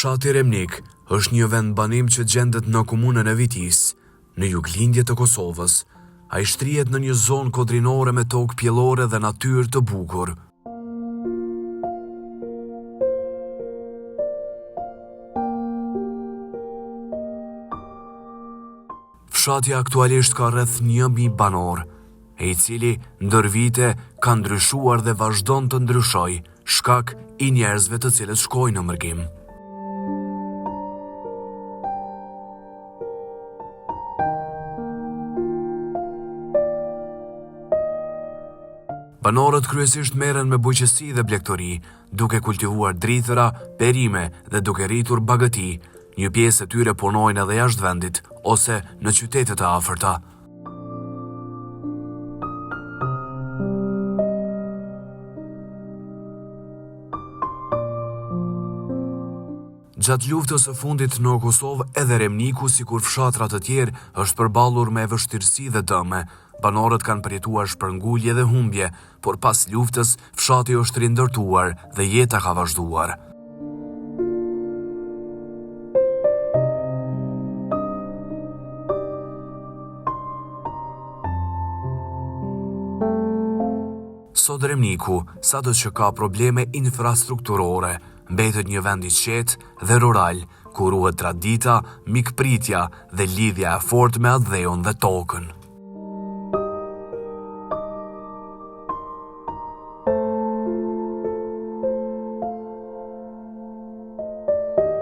Fshati Remnik është një vend banim që gjendet në komunën e Vitis, në juglindje të Kosovës. Ai shtrihet në një zonë kodrinore me tokë pjellore dhe natyrë të bukur. Fshati aktualisht ka rreth 1000 banor, e i cili ndër vite ka ndryshuar dhe vazhdon të ndryshoj, shkak i njerëzve të cilët shkojnë në mërgim. Banorët kryesisht merren me bujqësi dhe blegtori, duke kultivuar drithëra, perime dhe duke rritur bagëti. Një pjesë e tyre punojnë edhe jashtë vendit ose në qytetet e afërta. Gjatë luftës së fundit në Kosovë, edhe Remniku, sikur fshatra të tjerë, është përballur me vështirësi dhe dëme. Banorët kanë përjetuar shpërngulje dhe humbje, por pas luftës, fshati është rindërtuar dhe jeta ka vazhduar. Sot Remniku, sado që ka probleme infrastrukturore, mbetet një vend i qetë dhe rural, ku ruhet tradita, mikpritja dhe lidhja e fortë me atë dheun dhe tokën.